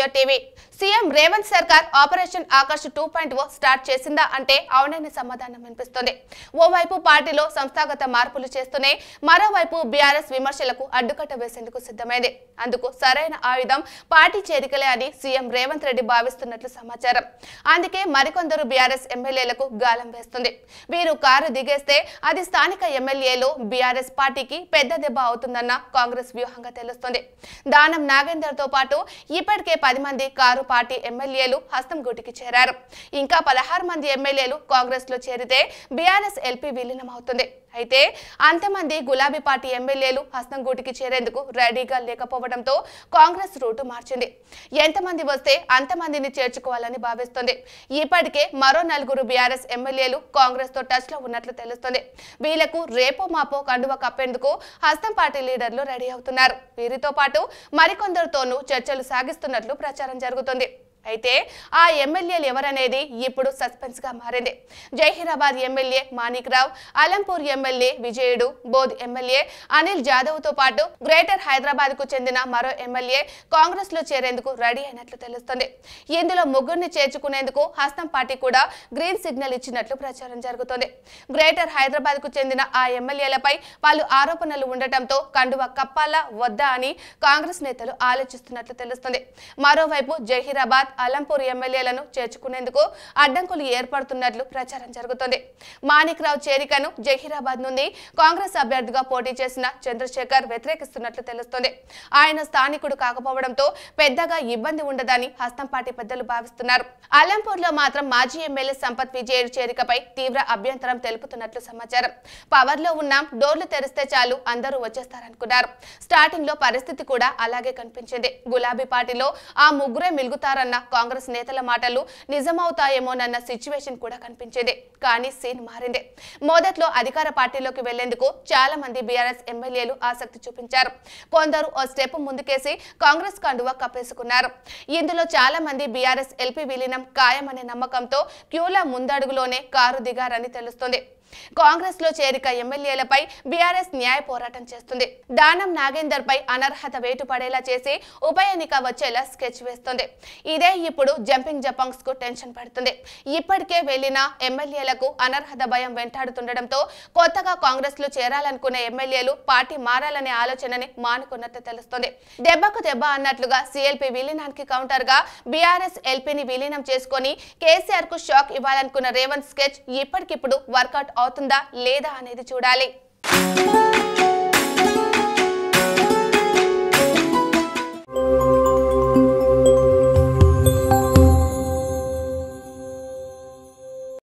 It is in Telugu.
జయో టీవీ సీఎం రేవంత్ సర్కార్ ఆపరేషన్ ఆకర్ష్ 2.0 స్టార్ట్ చేసిందా అంటే అవునని సమాధానం వినిపిస్తుంది. ఓవైపు పార్టీలో సంస్థాగత మార్పులు చేస్తూనే మరోవైపు బీఆర్ఎస్ విమర్శలకు అడ్డుకట్ట వేసేందుకు సిద్ధమైంది. అందుకు సరైన ఆయుధం పార్టీ చేరికలే అని సీఎం రేవంత్ రెడ్డి భావిస్తున్నట్లు సమాచారం. అందుకే మరికొందరు బీఆర్ఎస్ ఎమ్మెల్యేలకు గాలం వేస్తుంది. వీరు కారు దిగేస్తే అది స్థానిక ఎమ్మెల్యేలు బీఆర్ఎస్ పార్టీకి పెద్ద దెబ్బ అవుతుందన్న కాంగ్రెస్ వ్యూహంగా తెలుస్తుంది. దానం నాగేందర్ తో పాటు ఇప్పటికే 10 మంది కారు పార్టీ ఎమ్మెల్యేలు హస్తం గూటికి చేరారు. ఇంకా 16 మంది ఎమ్మెల్యేలు కాంగ్రెస్ లో చేరితే బీఆర్ఎస్ ఎల్పీ విలీనం అవుతుంది. అయితే అంతమంది గులాబీ పార్టీ ఎమ్మెల్యేలు హస్తం గూటికి చేరేందుకు రెడీగా లేకపోవడంతో కాంగ్రెస్ రూటు మార్చింది. ఎంతమంది వస్తే అంతమందిని చేర్చుకోవాలని భావిస్తుంది. ఇప్పటికే మరో 4 బీఆర్ఎస్ ఎమ్మెల్యేలు కాంగ్రెస్ తో టచ్ లో ఉన్నట్లు తెలుస్తుంది. వీళ్లకు రేపో మాపో కండువ కప్పేందుకు హస్తం పార్టీ లీడర్లు రెడీ అవుతున్నారు. వీరితో పాటు మరికొందరితోనూ చర్చలు సాగిస్తున్నట్లు ప్రచారం జరుగుతుంది. అయితే ఆ ఎమ్మెల్యేలు ఎవరనేది ఇప్పుడు సస్పెన్స్ గా మారింది. జహీరాబాద్ ఎమ్మెల్యే మాణిక్ రావు, అలంపూర్ ఎమ్మెల్యే విజయుడు, బోధ్ ఎమ్మెల్యే అనిల్ జాదవ్ తో పాటు గ్రేటర్ హైదరాబాద్ కు చెందిన మరో ఎమ్మెల్యే కాంగ్రెస్ లో చేరేందుకు రెడీ అయినట్లు తెలుస్తుంది. ఇందులో 3 చేర్చుకునేందుకు హస్తం పార్టీ కూడా గ్రీన్ సిగ్నల్ ఇచ్చినట్లు ప్రచారం జరుగుతుంది. గ్రేటర్ హైదరాబాద్ కు చెందిన ఆ ఎమ్మెల్యేలపై పలు ఆరోపణలు ఉండటంతో కండువ కప్పాలా వద్దా అని కాంగ్రెస్ నేతలు ఆలోచిస్తున్నట్లు తెలుస్తుంది. మరోవైపు జహీరాబాద్, అలంపూర్ ఎమ్మెల్యేలను చేర్చుకునేందుకు అడ్డంకులు ఏర్పడుతున్నట్లు ప్రచారం జరుగుతుంది. మాణిక్ రావు చేరికను జహీరాబాద్ నుండి కాంగ్రెస్ అభ్యర్థిగా పోటీ చేసిన చంద్రశేఖర్ వ్యతిరేకిస్తున్నట్లు తెలుస్తుంది. ఆయన స్థానికుడు కాకపోవడంతో పెద్దగా ఇబ్బంది ఉండదని హస్తం పార్టీ పెద్దలు భావిస్తున్నారు. అలంపూర్ లో మాత్రం మాజీ ఎమ్మెల్యే సంపత్ విజయుడు చేరికపై తీవ్ర అభ్యంతరం తెలుపుతున్నట్లు సమాచారం. పవర్ లో ఉన్నాం, డోర్లు తెరిస్తే చాలు అందరూ వచ్చేస్తారనుకున్నారు. స్టార్టింగ్ లో పరిస్థితి కూడా అలాగే కనిపించింది. గులాబీ పార్టీలో ఆ 3 మిలుగుతారన్న కాంగ్రెస్ నేతల మాటలు నిజమవుతాయేమోనన్న సిచ్యువేషన్ కూడా కనిపించింది. కానీ సీన్ మారింది. మొదట్లో అధికార పార్టీలోకి వెళ్లేందుకు చాలా మంది బీఆర్ఎస్ ఎమ్మెల్యేలు ఆసక్తి చూపించారు. కొందరు ఓ స్టెప్ ముందుకేసి కాంగ్రెస్ కండువా కప్పేసుకున్నారు. ఇందులో చాలా మంది బీఆర్ఎస్ ఎల్పీ విలీనం ఖాయమనే నమ్మకంతో క్యూల ముందడుగులోనే కారు దిగారని తెలుస్తుంది. కాంగ్రెస్ లో చేరిక ఎమ్మెల్యేలపై బీఆర్ఎస్ న్యాయ పోరాటం చేస్తుంది. దానం నాగేందర్ పై అనర్హత వేటు పడేలా చేసి ఉప ఎన్నిక వచ్చేలా స్కెచ్ వేస్తుంది. ఇదే ఇప్పుడు జంపింగ్ జపాంగ్స్ కు టెన్షన్ పడుతుంది. ఇప్పటికే వెళ్లిన ఎమ్మెల్యేలకు అనర్హత భయం వెంటాడుతుండటంతో కొత్తగా కాంగ్రెస్ లో చేరాలనుకునే ఎమ్మెల్యేలు పార్టీ మారాలనే ఆలోచనని మానుకున్నట్టు తెలుస్తుంది. దెబ్బకు దెబ్బ అన్నట్లుగా సీఎల్పీ విలీనానికి కౌంటర్ గా బీఆర్ఎస్ ఎల్పీని విలీనం చేసుకుని కేసీఆర్ కు షాక్ ఇవ్వాలనుకున్న రేవంత్ స్కెచ్ ఇప్పటికిప్పుడు వర్కౌట్ అవుతుందా లేదా అనేది చూడాలి.